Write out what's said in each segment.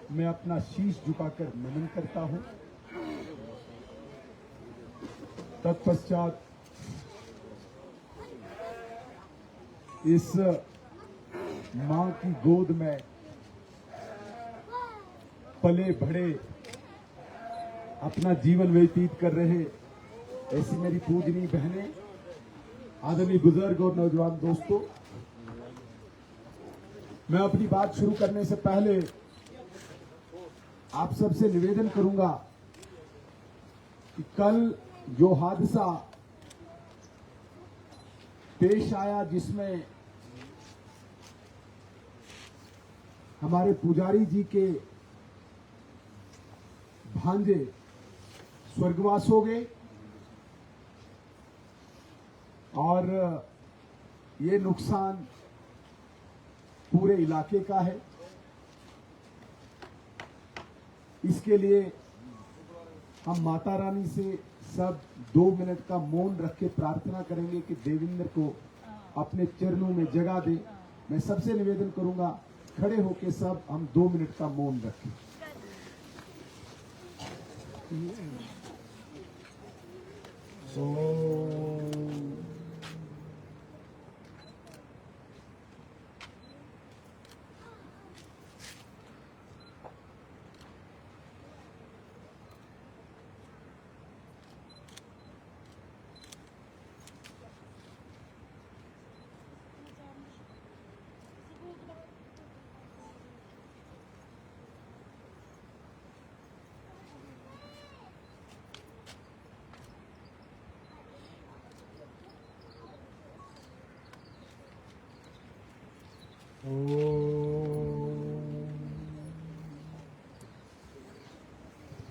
मैं अपना शीश झुकाकर नमन करता हूं। तत्पश्चात इस मां की गोद में पले बढ़े अपना जीवन व्यतीत कर रहे ऐसी मेरी पूजनीय बहनें, आदरणीय बुजुर्ग और नौजवान दोस्तों, मैं अपनी बात शुरू करने से पहले आप सबसे निवेदन करूंगा कि कल जो हादसा पेश आया जिसमें हमारे पुजारी जी के भांजे स्वर्गवास हो गए और ये नुकसान पूरे इलाके का है। इसके लिए हम माता रानी से सब 2 मिनट का मौन रख के प्रार्थना करेंगे कि देवेंद्र को अपने चरणों में जगह दे। मैं सबसे निवेदन करूंगा खड़े होके सब हम 2 मिनट का मौन रखें।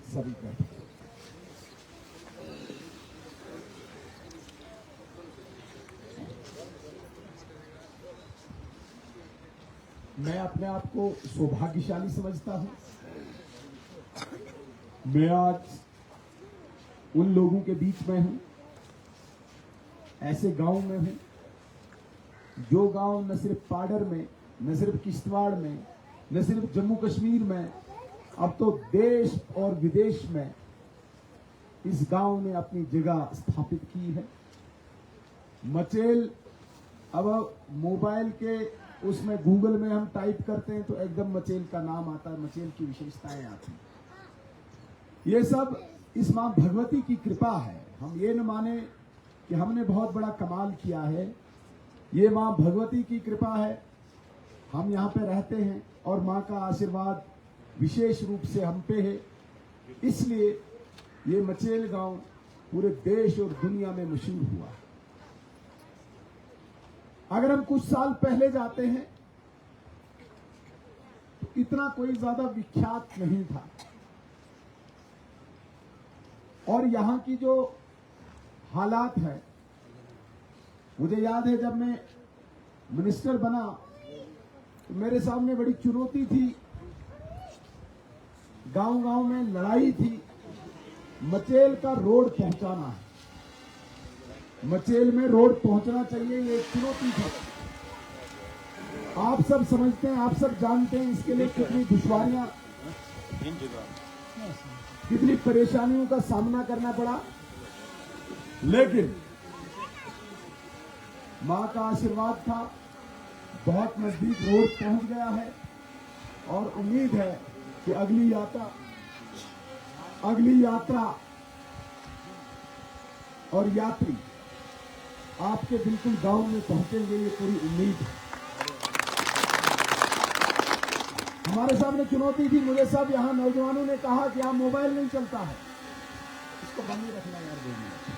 सभी बैठे। मैं अपने आप को सौभाग्यशाली समझता हूं। मैं आज उन लोगों के बीच में हूं, ऐसे गांव में हूं जो गांव न सिर्फ पाडर में, न सिर्फ किश्तवाड़ में, न सिर्फ जम्मू कश्मीर में, अब तो देश और विदेश में इस गांव ने अपनी जगह स्थापित की है। मचेल, अब मोबाइल के उसमें गूगल में हम टाइप करते हैं तो एकदम मचेल का नाम आता है, मचेल की विशेषताएं आती हैं। ये सब इस मां भगवती की कृपा है। हम ये न माने कि हमने बहुत बड़ा कमाल किया है, ये मां भगवती की कृपा है। हम यहाँ पे रहते हैं और मां का आशीर्वाद विशेष रूप से हम पे है, इसलिए ये मचेल गांव पूरे देश और दुनिया में मशहूर हुआ। अगर हम कुछ साल पहले जाते हैं तो इतना कोई ज्यादा विख्यात नहीं था और यहाँ की जो हालात है, मुझे याद है जब मैं मिनिस्टर बना तो मेरे सामने बड़ी चुनौती थी, गांव गांव में लड़ाई थी, मचेल का रोड पहुंचाना है, मचेल में रोड पहुंचना चाहिए, ये एक चुनौती थी। आप सब समझते हैं, आप सब जानते हैं इसके लिए कितनी दुश्वारियां, कितनी परेशानियों का सामना करना पड़ा, लेकिन मां का आशीर्वाद था, बहुत नजदीक रोड पहुंच गया है और उम्मीद है कि अगली यात्रा और यात्री आपके बिल्कुल गांव में पहुंचेंगे, ये पूरी उम्मीद है। हमारे सामने चुनौती थी, मुझे सब यहाँ नौजवानों ने कहा कि यहाँ मोबाइल नहीं चलता है, इसको बंद ही रखना यार 2 मिनट।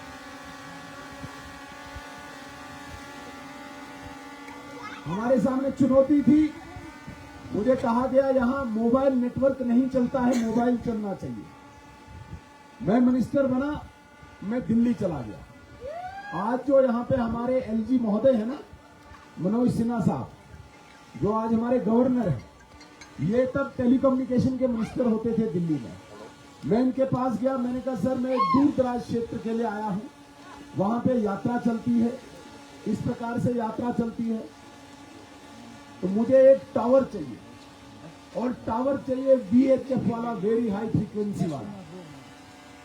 हमारे सामने चुनौती थी, मुझे कहा गया यहाँ मोबाइल नेटवर्क नहीं चलता है, मोबाइल चलना चाहिए। मैं मिनिस्टर बना, मैं दिल्ली चला गया। आज जो यहाँ पे हमारे एलजी महोदय है ना, मनोज सिन्हा साहब, जो आज हमारे गवर्नर हैं, ये तब टेलीकम्युनिकेशन के मिनिस्टर होते थे दिल्ली में। मैं इनके पास गया, मैंने कहा सर मैं एक दूर दराज क्षेत्र के लिए आया हूँ, वहां पे यात्रा चलती है, इस प्रकार से यात्रा चलती है, तो मुझे एक टावर चाहिए। और टावर चाहिए VHF वाला, वेरी हाई फ्रीक्वेंसी वाला।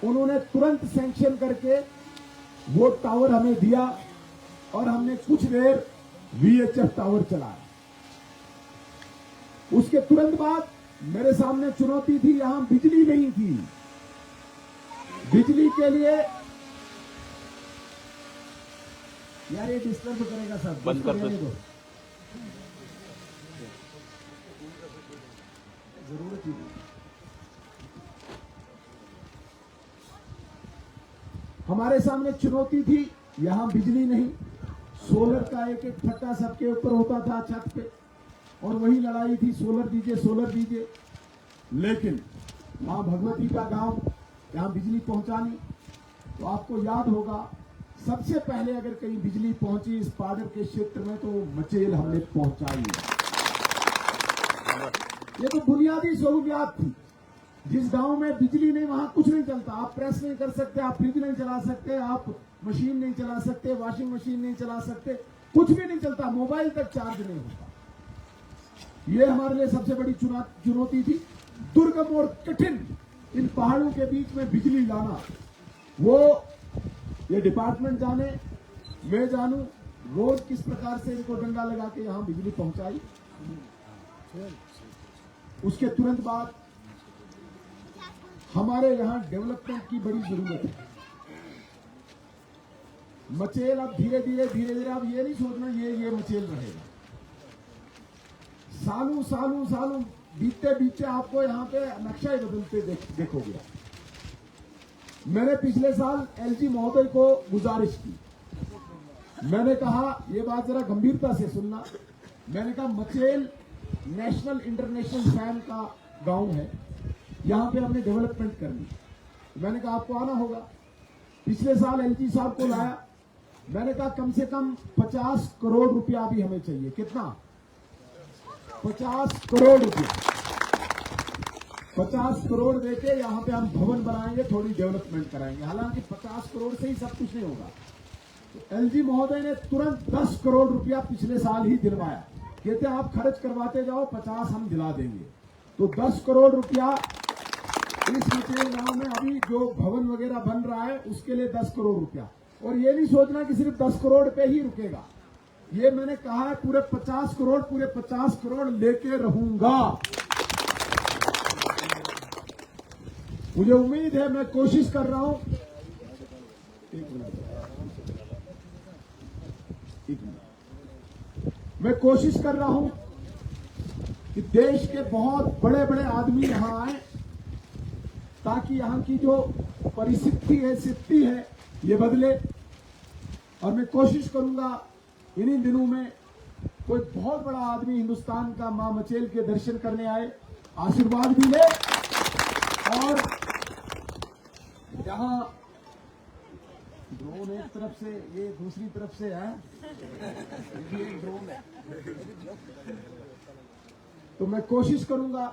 उन्होंने तुरंत सैंक्शन करके वो टावर हमें दिया और हमने कुछ देर VHF टावर चलाया। उसके तुरंत बाद मेरे सामने चुनौती थी, यहां बिजली नहीं थी। बिजली के लिए यार ये डिस्टर्ब करेगा सर, बंद कर दो। जरूरत ही नहीं। हमारे सामने चुनौती थी, यहां बिजली नहीं। सोलर का एक एक फट्टा सबके ऊपर होता था छत पे, और वही लड़ाई थी, सोलर दीजिए सोलर दीजिए। लेकिन मां भगवती का गांव, यहां बिजली पहुंचानी। तो आपको याद होगा, सबसे पहले अगर कहीं बिजली पहुंची इस पाडर के क्षेत्र में तो मचेल हमने पहुंचाई है। ये तो बुनियादी सहूलियात थी। जिस गांव में बिजली नहीं वहां कुछ नहीं चलता। आप प्रेस नहीं कर सकते, आप फ्रिज नहीं चला सकते, आप मशीन नहीं चला सकते, वॉशिंग मशीन नहीं चला सकते, कुछ भी नहीं चलता, मोबाइल तक चार्ज नहीं होता। ये हमारे लिए सबसे बड़ी चुनौती थी। दुर्गम और कठिन इन पहाड़ों के बीच में बिजली लाना, वो ये डिपार्टमेंट जाने, मैं जानूं, रोज किस प्रकार से इनको डंडा लगा के यहां बिजली पहुंचाई। उसके तुरंत बाद हमारे यहां डेवलपमेंट की बड़ी जरूरत है। मचेल अब धीरे धीरे अब ये नहीं सोचना ये मचेल रहेगा। सालों बीतते आपको यहाँ पे नक्शा ही बदलते देखोगे। मैंने पिछले साल LG महोदय को गुजारिश की, मैंने कहा ये बात जरा गंभीरता से सुनना। मैंने कहा मचेल नेशनल इंटरनेशनल फैन का गांव है, यहां पे हमने डेवलपमेंट करनी। मैंने कहा आपको आना होगा। पिछले साल LG साहब को लाया, मैंने कहा कम से कम 50 करोड़ रुपया भी हमें चाहिए। कितना? 50 करोड़ रुपया। 50 करोड़ देके यहां पे हम भवन बनाएंगे, थोड़ी डेवलपमेंट कराएंगे। हालांकि 50 करोड़ से ही सब कुछ नहीं होगा। तो LG महोदय ने तुरंत 10 करोड़ रुपया पिछले साल ही दिलवाया। कहते आप खर्च करवाते जाओ, 50 हम दिला देंगे। तो 10 करोड़ रुपया इस मचेल गांव में अभी जो भवन वगैरह बन रहा है उसके लिए 10 करोड़ रुपया। और ये नहीं सोचना कि सिर्फ 10 करोड़ पे ही रुकेगा। ये मैंने कहा है पूरे 50 करोड़ लेके रहूंगा। मुझे उम्मीद है, मैं कोशिश कर रहा हूं। एक मिनट, मैं कोशिश कर रहा हूं कि देश के बहुत बड़े बड़े आदमी यहां आए, ताकि यहां की जो परिस्थिति है, स्थिति है, ये बदले। और मैं कोशिश करूंगा इन्हीं दिनों में कोई बहुत बड़ा आदमी हिंदुस्तान का मां मचेल के दर्शन करने आए, आशीर्वाद भी ले। और यहां ड्रोन एक तरफ से, ये दूसरी तरफ से है, ये एक ड्रोन है। तो मैं कोशिश करूंगा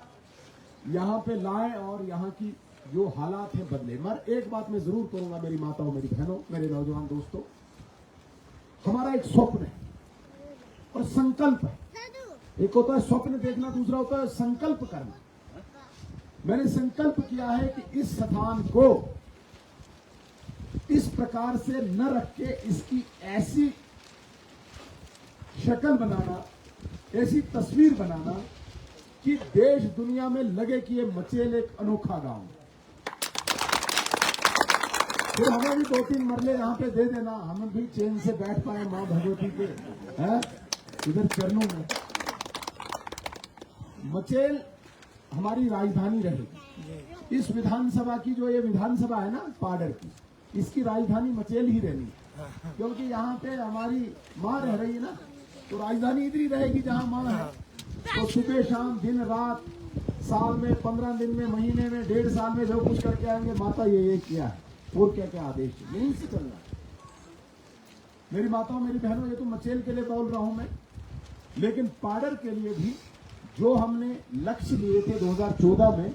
यहां पे लाएं और यहां की जो हालात है बदले। मगर एक बात मैं जरूर करूंगा, मेरी माताओं, मेरी बहनों, मेरे नौजवान दोस्तों, हमारा एक स्वप्न है और संकल्प है। एक होता है स्वप्न देखना, दूसरा होता है संकल्प करना। मैंने संकल्प किया है कि इस स्थान को इस प्रकार से न रख के इसकी ऐसी शक्ल बनाना, ऐसी तस्वीर बनाना कि देश दुनिया में लगे कि ये मचेल एक अनोखा गांव है। फिर हमें भी 2-3 मरले यहाँ पे दे देना, हम भी चैन से बैठ पाए मां भगवती के इधर चरणों में। मचेल हमारी राजधानी रहेगी। इस विधानसभा की जो ये विधानसभा है ना पाडर की, इसकी राजधानी मचेल ही रहनी, क्योंकि यहाँ पे हमारी माँ रह रही है ना, तो राजधानी इधर ही रहेगी जहाँ माँ है। तो सुबह शाम दिन रात, साल में 15 दिन में, महीने में, 1.5 साल में जो कुछ करके आएंगे, माता ये किया है और क्या क्या आदेश है, यहीं से चलना है। मेरी माताओं, मेरी बहनों, ये तो मचेल के लिए बोल रहा हूं मैं, लेकिन पाडर के लिए भी जो हमने लक्ष्य लिए थे 2014 में,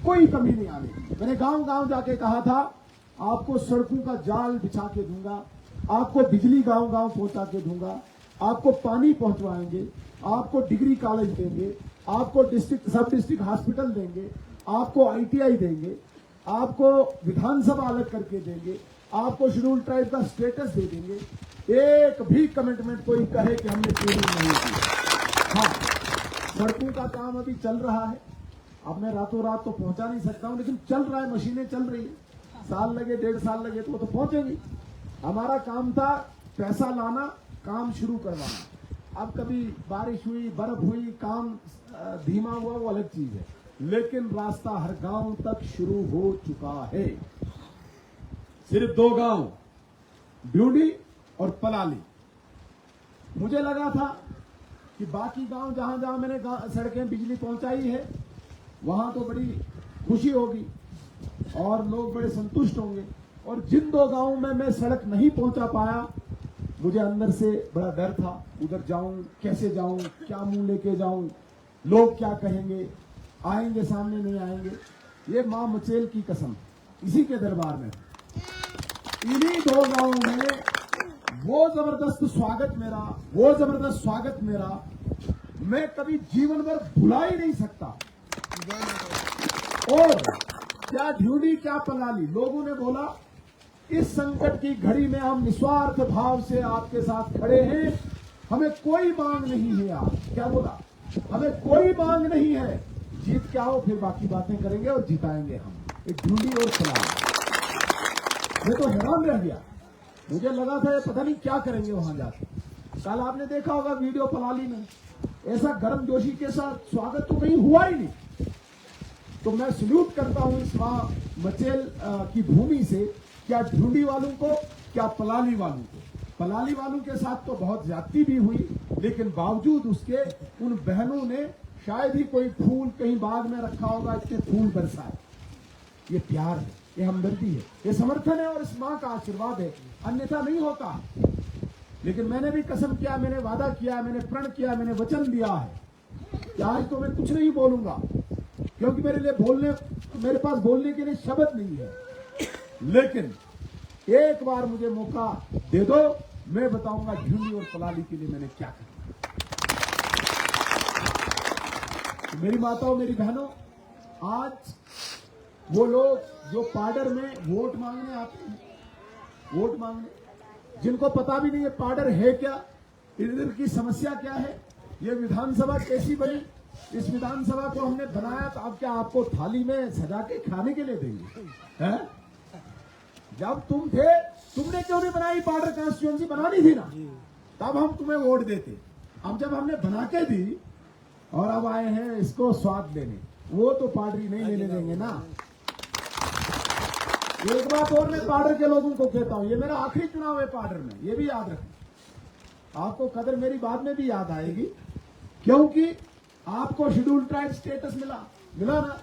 कोई कमी नहीं आने दी। मैंने गांव गांव जाके कहा था आपको सड़कों का जाल बिछा के दूंगा, आपको बिजली गांव गांव पहुंचा के दूंगा, आपको पानी पहुंचवाएंगे, आपको डिग्री कॉलेज देंगे, आपको डिस्ट्रिक्ट सब डिस्ट्रिक्ट हॉस्पिटल देंगे, आपको ITI देंगे, आपको विधानसभा अलग करके देंगे, आपको शेड्यूल ट्राइब का स्टेटस दे देंगे। एक भी कमिटमेंट कोई कहे कि हमने पूरी नहीं की। हाँ, सड़कों का काम अभी चल रहा है। अब मैं रातों रात तो पहुंचा नहीं सकता हूं, लेकिन चल रहा है, मशीनें चल रही है। साल लगे, 1.5 साल लगे तो वो तो पहुंचेगी। हमारा काम था पैसा लाना, काम शुरू करवाना। अब कभी बारिश हुई, बर्फ हुई, काम धीमा हुआ, वो अलग चीज है, लेकिन रास्ता हर गांव तक शुरू हो चुका है। सिर्फ 2 गांव, ड्यूडी और पलाली। मुझे लगा था कि बाकी गांव जहां जहां मैंने सड़कें बिजली पहुंचाई है वहां तो बड़ी खुशी होगी और लोग बड़े संतुष्ट होंगे, और जिन 2 गांवों में मैं सड़क नहीं पहुंचा पाया, मुझे अंदर से बड़ा डर था। उधर जाऊं, कैसे जाऊं, क्या मुंह लेके जाऊं, लोग क्या कहेंगे, आएंगे सामने नहीं आएंगे। ये मां मचेल की कसम, इसी के दरबार में, इन्हीं 2 गांवों में वो जबरदस्त स्वागत मेरा मैं कभी जीवन भर भुला ही नहीं सकता। और क्या ढूंढी क्या पलाली, लोगों ने बोला इस संकट की घड़ी में हम निस्वार्थ भाव से आपके साथ खड़े हैं, हमें कोई मांग नहीं है। आप क्या बोला, हमें कोई मांग नहीं है, जीत के आओ फिर बाकी बातें करेंगे और जिताएंगे हम। एक ढूंढी और पलाली। मैं तो हैरान रह गया, मुझे लगा था ये पता नहीं क्या करेंगे वहां जाकर। कल आपने देखा होगा वीडियो, पलाली में ऐसा गर्म जोशी के साथ स्वागत तो कहीं हुआ ही नहीं। तो मैं सल्यूट करता हूं इस मां मचेल की भूमि से, क्या ढूंढी वालों को, क्या पलाली वालों को। पलाली वालों के साथ तो बहुत ज्यादती भी हुई, लेकिन बावजूद उसके उन बहनों ने शायद ही कोई फूल कहीं बाग में रखा होगा, इतने फूल बरसाए। ये प्यार है, ये हमदर्दी है, ये समर्थन है और इस मां का आशीर्वाद है, अन्यथा नहीं होता। लेकिन मैंने भी कसम किया, मैंने वादा किया, मैंने प्रण किया, मैंने वचन दिया है कि आज तो मैं कुछ नहीं बोलूंगा, क्योंकि मेरे पास बोलने के लिए शब्द नहीं है। लेकिन एक बार मुझे मौका दे दो, मैं बताऊंगा ढूंढी और पलाली के लिए मैंने क्या किया। तो मेरी माताओं, मेरी बहनों, आज वो लोग जो पाडर में वोट मांगने आते हैं, वोट मांगने, जिनको पता भी नहीं है पाडर है क्या, इधर की समस्या क्या है, ये विधानसभा कैसी बनी, इस विधानसभा को हमने बनाया तो अब क्या आपको थाली में सजा के खाने के लिए देंगे, हैं? जब तुम थे, तुमने क्यों नहीं बनाई पाडर कॉन्स्टिट्यूएंसी, बनानी थी ना, तब हम तुम्हें वोट देते। अब जब हमने बना के दी और अब आए हैं इसको स्वाद लेने, वो तो पाडरी नहीं लेने देंगे ना। एक बात और मैं पाडर के लोगों को कहता हूं, ये मेरा आखिरी चुनाव है पाडर में, ये भी याद रखें। आपको कदर मेरी बाद में भी याद आएगी, क्योंकि आपको शेड्यूल ट्राइब स्टेटस मिला ना,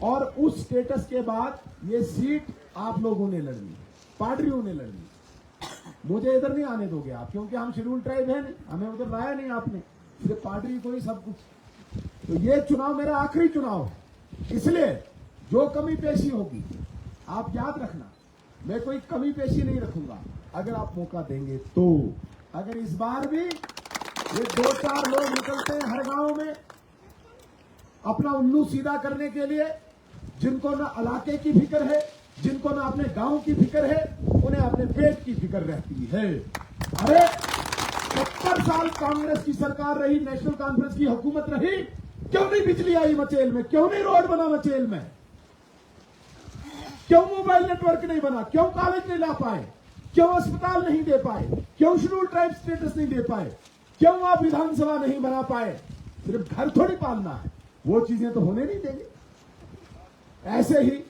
और उस स्टेटस के बाद ये सीट आप लोगों ने लड़नी, पाडरियों ने लड़नी। मुझे इधर नहीं आने दोगे आप, क्योंकि हम शेड्यूल ट्राइब है नहीं, हमें उधर लाया नहीं आपने, सिर्फ पाडरी को ही सब कुछ। तो ये चुनाव मेरा आखिरी चुनाव है, इसलिए जो कमी पेशी होगी आप याद रखना, मैं कोई कमी पेशी नहीं रखूंगा अगर आप मौका देंगे तो। अगर इस बार भी ये 2-4 लोग निकलते हैं हर गांव में अपना उल्लू सीधा करने के लिए, जिनको ना इलाके की फिक्र है, जिनको ना अपने गांव की फिक्र है, उन्हें अपने पेट की फिक्र रहती है। अरे 70 साल कांग्रेस की सरकार रही, नेशनल कॉन्फ्रेंस की हुकूमत रही, क्यों नहीं बिजली आई मचेल में, क्यों नहीं रोड बना मचेल में, क्यों मोबाइल नेटवर्क नहीं बना, क्यों कॉलेज नहीं ला पाए, क्यों अस्पताल नहीं दे पाए, क्यों शेड्यूल ट्राइब स्टेटस नहीं दे पाए, क्यों आप विधानसभा नहीं बना पाए। सिर्फ घर थोड़ी पालना है, वो चीजें तो होने नहीं देंगे। ऐसे ही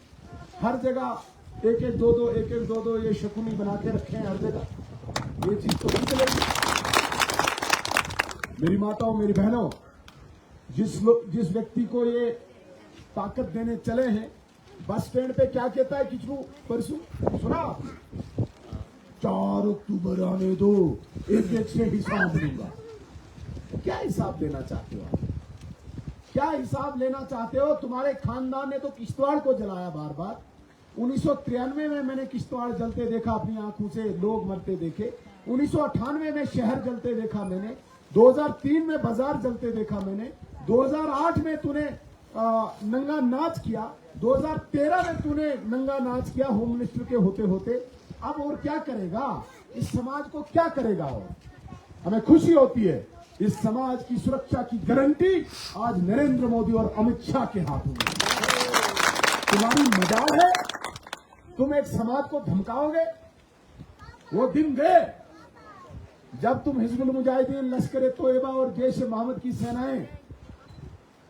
हर जगह 1-1, 2-2, 1-1, 2-2 ये शकुनी बना के रखे हैं हर जगह, ये चीज तो नहीं चलेगी। मेरी माताओं, मेरी बहनों, जिस व्यक्ति को ये ताकत देने चले हैं, बस स्टैंड पे क्या कहता है किचरू परसों सुना, 4 अक्टूबर आने दो, एक से हिसाब लूंगा। क्या हिसाब लेना चाहते हो आप, क्या हिसाब लेना चाहते हो? तुम्हारे खानदान ने तो किश्तवाड़ को जलाया बार बार। 1993 में मैंने किश्तवाड़ जलते देखा अपनी आंखों से, लोग मरते देखे। 1998 में शहर जलते देखा मैंने, 2003 में बाजार जलते देखा मैंने, 2008 में तूने नंगा नाच किया, 2013 में तूने नंगा नाच किया होम मिनिस्टर के होते होते। अब और क्या करेगा? इस समाज को क्या करेगा? और हमें खुशी होती है इस समाज की सुरक्षा की गारंटी आज नरेंद्र मोदी और अमित शाह के हाथों में। तुम्हारी मजाल है, तुम एक समाज को धमकाओगे? वो दिन गए जब तुम हिजबुल मुजाहिदीन, लश्कर तोयबा और जैश मोहम्मद की सेनाएं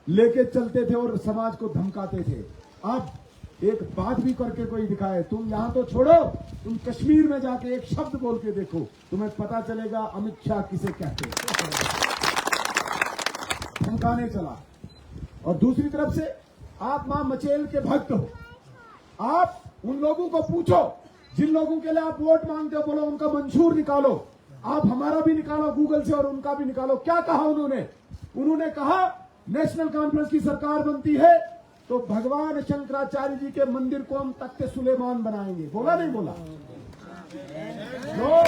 लेके चलते थे और समाज को धमकाते थे। अब एक बात भी करके कोई दिखाए। तुम यहां तो छोड़ो, तुम कश्मीर में जाके एक शब्द बोल के देखो, तुम्हें पता चलेगा अमित शाह किसे कहते हैं। धमकाने चला। और दूसरी तरफ से आप मां मचेल के भक्त हो। आप उन लोगों को पूछो जिन लोगों के लिए आप वोट मांगते हो, बोलो उनका मंशूर निकालो। आप हमारा भी निकालो गूगल से और उनका भी निकालो। क्या कहा उन्होंने कहा नेशनल कॉन्फ्रेंस की सरकार बनती है तो भगवान शंकराचार्य जी के मंदिर को हम तख्ते सुलेमान बनाएंगे। बोला नहीं बोला? तो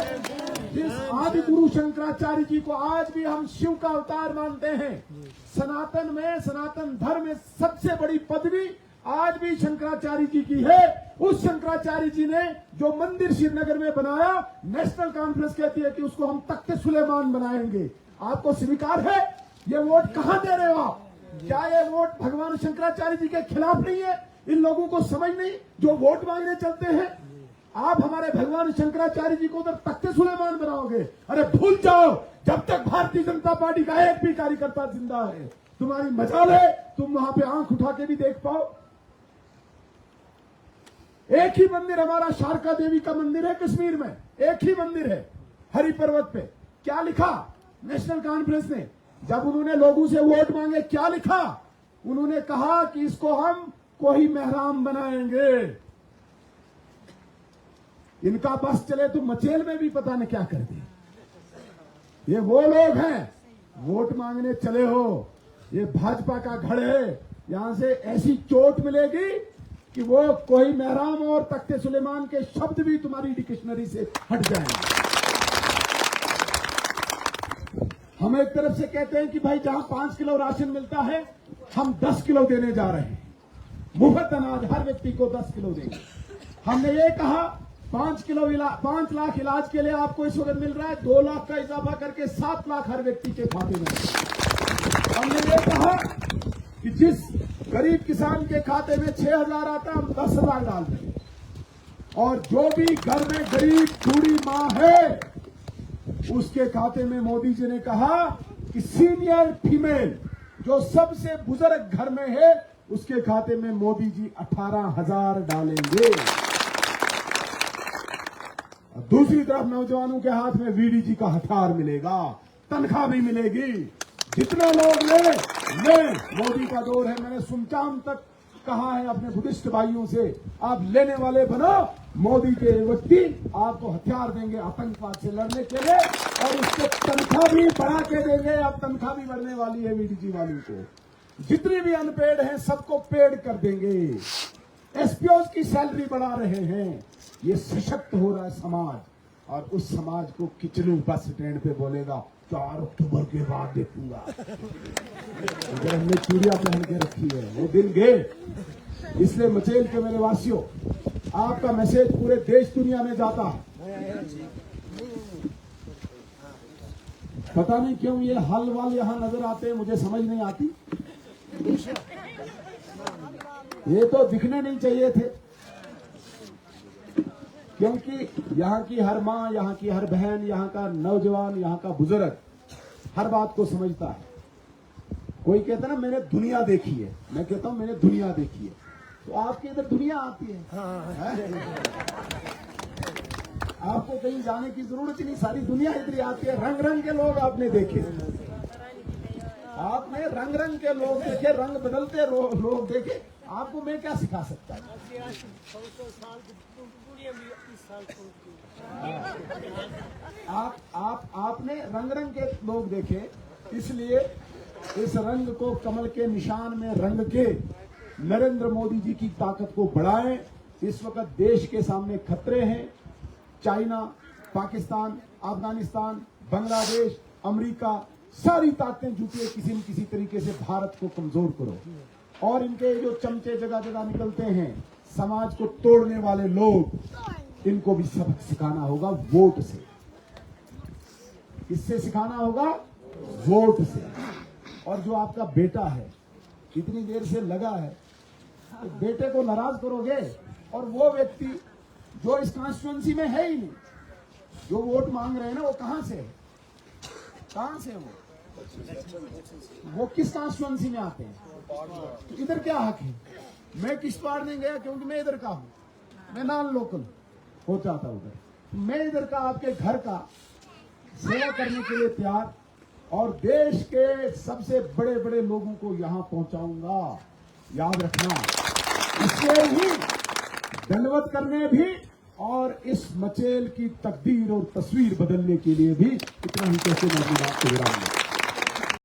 जिस आदि गुरु शंकराचार्य जी को आज भी हम शिव का अवतार मानते हैं, सनातन में, सनातन धर्म में सबसे बड़ी पदवी आज भी शंकराचार्य जी की है। उस शंकराचार्य जी ने जो मंदिर श्रीनगर में बनाया, नेशनल कॉन्फ्रेंस कहती है कि उसको हम तख्ते सुलेमान बनाएंगे। आपको स्वीकार है? ये वोट कहां दे रहे हो आप? क्या ये वोट भगवान शंकराचार्य जी के खिलाफ नहीं है? इन लोगों को समझ नहीं जो वोट मांगने चलते हैं। आप हमारे भगवान शंकराचार्य जी को उधर तख्ते सुलेमान बनाओगे? अरे भूल जाओ, जब तक भारतीय जनता पार्टी का एक भी कार्यकर्ता जिंदा है। तुम्हारी मजाल है तुम वहां पे आंख उठा के भी देख पाओ। एक ही मंदिर हमारा शारका देवी का मंदिर है कश्मीर में, एक ही मंदिर है हरि पर्वत पे। क्या लिखा नेशनल कॉन्फ्रेंस ने जब उन्होंने लोगों से वोट मांगे? क्या लिखा? उन्होंने कहा कि इसको हम कोई मेहराम बनाएंगे। इनका बस चले तो मचेल में भी पता नहीं क्या कर दे। ये वो लोग हैं वोट मांगने चले हो। ये भाजपा का गढ़ है। यहां से ऐसी चोट मिलेगी कि वो कोई मेहराम और तख्ते सुलेमान के शब्द भी तुम्हारी डिक्शनरी से हट जाएंगे। हम एक तरफ से कहते हैं कि भाई जहां 5 किलो राशन मिलता है हम 10 किलो देने जा रहे हैं, मुफ्त अनाज हर व्यक्ति को 10 किलो देंगे। हमने ये कहा 5 लाख इलाज के लिए आपको इस वक्त मिल रहा है, 2 लाख का इजाफा करके 7 लाख हर व्यक्ति के खाते में। हमने ये कहा कि जिस गरीब किसान के खाते में 6,000 आता हम 10,000 डाल दें। और जो भी घर में गरीब बूढ़ी मां है उसके खाते में मोदी जी ने कहा कि सीनियर फीमेल जो सबसे बुजुर्ग घर में है उसके खाते में मोदी जी 18,000 डालेंगे। दूसरी तरफ नौजवानों के हाथ में वीडीजी का हथियार मिलेगा, तनख्वाह भी मिलेगी। जितने लोग ले मोदी का दौर है। मैंने सुनचान तक कहा है अपने बुद्धिस्ट भाइयों से, आप लेने वाले बनो। मोदी के व्यक्ति आपको हथियार देंगे आतंकवाद से लड़ने के लिए और उसको तनख्वाह भी बढ़ा के देंगे। अब तनख्वाह भी बढ़ने वाली है वीडीजी वालों को। जितने भी अनपेड हैं सबको पेड कर देंगे। एसपीओ की सैलरी बढ़ा रहे हैं। ये सशक्त हो रहा है समाज और उस समाज को किचलू बस स्टैंड पे बोलेगा 4 अक्टूबर के बाद देखूंगा। अगर हमने चूड़ियां पहन के रखी है वो दिन गए। इसलिए मचेल के मेरे वासियों, आपका मैसेज पूरे देश दुनिया में जाता है। पता नहीं क्यों ये हल वाल यहां नजर आते हैं, मुझे समझ नहीं आती। ये तो दिखने नहीं चाहिए थे, क्योंकि यहाँ की हर माँ, यहाँ की हर बहन, यहाँ का नौजवान, यहाँ का बुजुर्ग हर बात को समझता है। कोई कहता ना मैंने दुनिया देखी है, मैं कहता हूं मैंने दुनिया देखी है। तो आपके इधर दुनिया आती है, आपको कहीं जाने की जरूरत ही नहीं, सारी दुनिया इधर आती है। रंग रंग के लोग आपने देखे, आपने रंग रंग के लोग देखे, रंग बदलते लोग देखे। आपको मैं क्या सिखा सकता हूं? आपने रंग रंग के लोग देखे, इसलिए इस रंग को कमल के निशान में रंग के नरेंद्र मोदी जी की ताकत को बढ़ाएं। इस वक्त देश के सामने खतरे हैं। चाइना, पाकिस्तान, अफगानिस्तान, बांग्लादेश, अमेरिका, सारी ताकतें जुटी है किसी न किसी तरीके से भारत को कमजोर करो। और इनके जो चमचे जगह जगह निकलते हैं, समाज को तोड़ने वाले लोग, इनको भी सबक सिखाना होगा वोट से। किससे सिखाना होगा? वोट से। और जो आपका बेटा है, इतनी देर से लगा है, तो बेटे को नाराज करोगे? और वो व्यक्ति जो इस कॉन्स्टिट्यूएंसी में है ही नहीं, जो वोट मांग रहे हैं ना, वो कहां से है? कहां से है वो किस कॉन्स्टिट्यूएंसी में आते हैं? तो इधर क्या हक है? मैं किश्तवाड़ नहीं गया क्योंकि मैं इधर का हूं, मैं नॉन लोकल हो जाता उधर। मैं इधर का आपके घर का सेवा करने के लिए तैयार, और देश के सबसे बड़े बड़े लोगों को यहां पहुंचाऊंगा, याद रखना। इससे ही दंडवत करने भी, और इस मचेल की तकदीर और तस्वीर बदलने के लिए भी इतना ही कैसे मैं अपनी बात को विराम दूं।